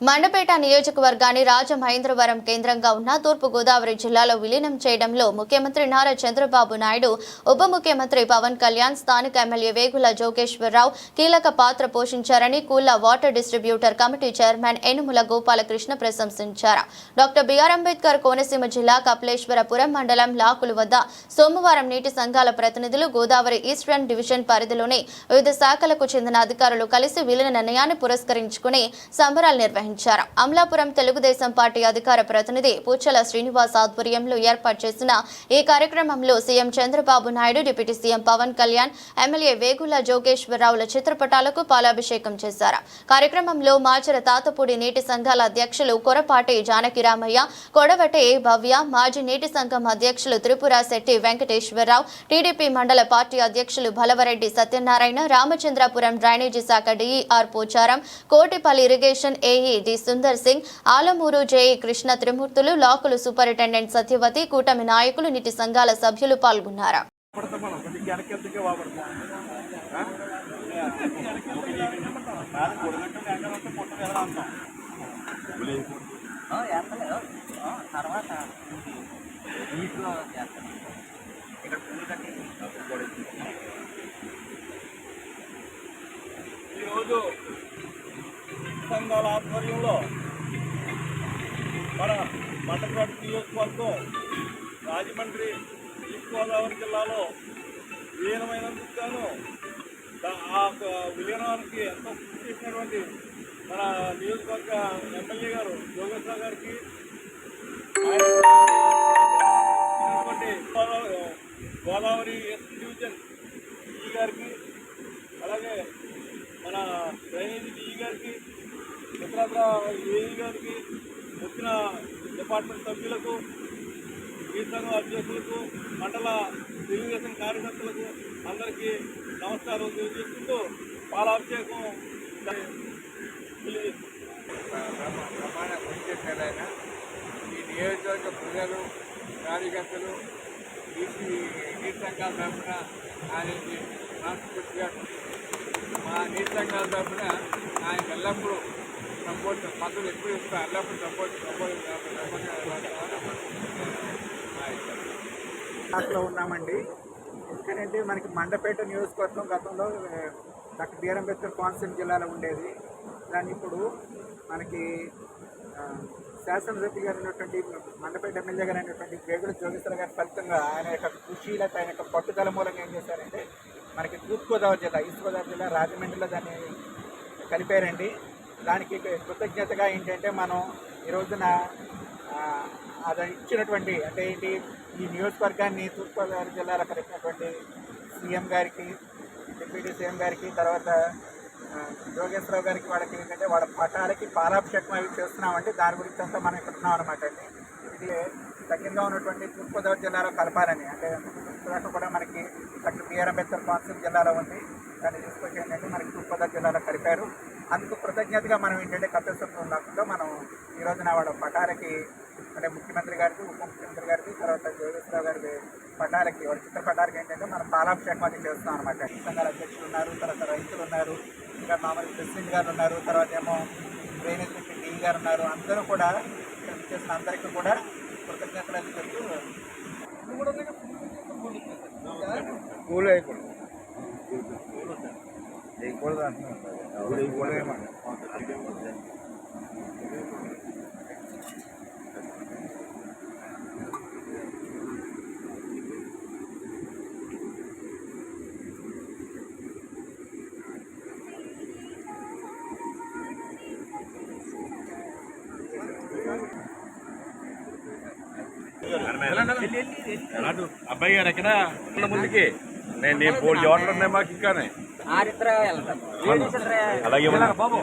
మండపేట నియోజకవర్గాన్ని రాజమహేంద్రవరం కేంద్రంగా ఉన్న తూర్పు గోదావరి జిల్లాలో విలీనం చేయడంలో ముఖ్యమంత్రి నారా చంద్రబాబు నాయుడు, ఉప ముఖ్యమంత్రి పవన్ కళ్యాణ్, స్థానిక ఎమ్మెల్యే వేగుల జోగేశ్వరరావు కీలక పాత్ర పోషించారని కూల్లా water distributor committee chairman Enumula Gopalakrishna ప్రశంసించారు. డాక్టర్ బిఆర్ అంబేద్కర్ కోనసీమ జిల్లా కపిలేశ్వరపురం మండలం లాకులు వద్ద సోమవారం నీటి సంఘాల ప్రతినిధులు గోదావరి ఈస్టర్న్ డివిజన్ పరిధిలోని వివిధ శాఖలకు చెందిన అధికారులు కలిసి విలీన నిర్ణయాన్ని పురస్కరించుకుని సంబరాలు నిర్వహించారు. అమలాపురం తెలుగుదేశం పార్టీ అధికార ప్రతినిధి పూచల శ్రీనివాస్ ఆధ్వర్యంలో ఏర్పాటు చేసిన ఈ కార్యక్రమంలో CM Chandrababu Naidu, deputy CM Pawan Kalyan, MLA Vegulla జోగేశ్వరరావుల చిత్రపటాలకు పాలాభిషేకం చేశారు. కార్యక్రమంలో మాచర తాతపూడి నీటి సంఘాల అధ్యక్షులు కొరపాటి జానకిరామయ్య, కొడవటి భవ్య, మాజీ నీటి సంఘం అధ్యక్షులు త్రిపురాశెట్టి వెంకటేశ్వరరావు, టీడీపీ మండల పార్టీ అధ్యక్షులు భలవరెడ్డి సత్యనారాయణ, రామచంద్రాపురం డ్రైనేజీ శాఖ DER Pocharam, Kotipalli irrigation AE D Sundar Singh, Alamuru JE Krishna Trimurthulu, లాకులు సూపరింటెండెంట్ సత్యవతి, కూటమి నాయకులు, నీటి సంఘాల సభ్యులు పాల్గొన్నారు. సంఘాల ఆధ్వర్యంలో మన మండపేట నియోజకవర్గం రాజమండ్రి ఈస్ట్ గోదావరి జిల్లాలో విలీనమైనందుకు గాను ఆ విలీనానికి ఎంతో కృషి చేసినటువంటి మన నియోజకవర్గ ఎమ్మెల్యే గారు జోగేశ్వరరావు గారికి, గోదావరి ఎస్ డివిజన్ ఈ గారికి, అలాగే మన డ్రైనేజీ డిఈ గారికి, ఇతరత్ర ఏఈ గారికి, వచ్చిన డిపార్ట్మెంట్ సభ్యులకు, ఈ సంఘం అధ్యక్షులకు, మండల తెలుగుదేశం కార్యకర్తలకు అందరికీ నమస్కారం తెలియజేసుకుంటూ పాలాభిషేకం ప్రమాణ పనిచేసేలాగా ఈ నియోజకవర్గ ప్రజలు, కార్యకర్తలు, నీటి సంఘాల తరఫున ఆయనకి మనస్ఫూర్తిగా మా నీటి సంఘాల తరఫున ఆయన ఎల్లప్పుడూ మద్దతు ఎప్పుడు ఇస్తాం, ఎల్లప్పుడూ లో ఉన్నామండి. ఎందుకంటే మనకి మండపేట నియోజకవర్గం గతంలో డాక్టర్ బిఆర్ అంబేద్కర్ కోనసీమ జిల్లాలో ఉండేది. దాన్ని ఇప్పుడు మనకి శాసనసభ్యులు గారు అయినటువంటి మండపేట ఎమ్మెల్యే గారు అయినటువంటి వేగుల జోగేశ్వరరావు గారి ఫలితంగా ఆయన యొక్క కృషి, లేకపోతే ఆయన యొక్క పట్టుదల మూలంగా ఏం చేశారంటే మనకి తూర్పుగోదావరి జిల్లా, ఈస్ట్ గోదావరి జిల్లా రాజమండ్రిలో దాన్ని కలిపారండి. దానికి కృతజ్ఞతగా ఏంటంటే మనం ఈ రోజున అది ఇచ్చినటువంటి అంటే ఏంటి, ఈ నియోజకవర్గాన్ని తూర్పుగోదావరి జిల్లాలో కలిపినటువంటి సీఎం గారికి, డిప్యూటీ సీఎం గారికి, తర్వాత జోగేశ్వరరావు గారికి, వాళ్ళకి ఏంటంటే వాళ్ళ పటాలకి పాలాభిషేకం అవి చేస్తున్నామంటే దాని గురించి అంతా మనం ఇక్కడ ఉన్నాం అనమాట అండి. ఇది దగ్గరగా ఉన్నటువంటి తూర్పుగోదావరి జిల్లాలో కలపాలని, అంటే తూర్పు కూడా మనకి డాక్టర్ బిఆర్ అంబేద్కర్ కోనసీమ జిల్లాలో ఉంది. దాన్ని తీసుకొచ్చి ఏంటంటే మనకి తూర్పుగోదావరి జిల్లాలో కలిపారు. అందుకు కృతజ్ఞతగా మనం ఏంటంటే కపిలేశ్వరం లాక్లో మనం ఈ రోజున వాళ్ళ పటాలకి, అంటే ముఖ్యమంత్రి గారికి, ఉప ముఖ్యమంత్రి గారికి, తర్వాత జోగేశ్వరరావు గారి పటాలకి, వాళ్ళ చిత్రపటాలకి ఏంటంటే మనం పాలాభిషేకం అది చేస్తాం అనమాట. సంఘాల అధ్యక్షులు ఉన్నారు, తర్వాత రైతులు ఉన్నారు, ఇంకా మామూలు ప్రెసిడెంట్ గారు ఉన్నారు, తర్వాత ఏమో డ్రైనేజ్ డిఈ గారు ఉన్నారు. అందరూ కూడా ఇక్కడ చేసిన అందరికీ కూడా కృతజ్ఞతలు అది చెప్తూ అబ్బాయి గారు ఎక్కడ ముందుకి నేను బోల్డ్ ఆర్డర్ ఉన్నాయి మాకు ఇంకానే అలాగే బాబు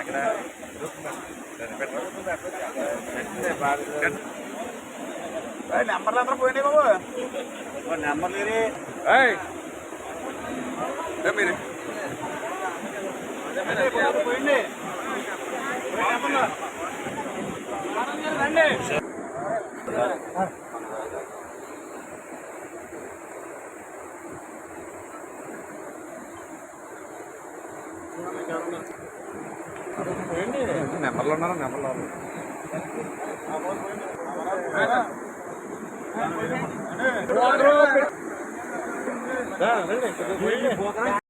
ఎక్కడ నెంబర్లు అందరూ పోయినాయి బాబు, నెంబర్లు మీరు పోయింది. నెంబర్లు ఉన్నారా నెంబర్లు రండి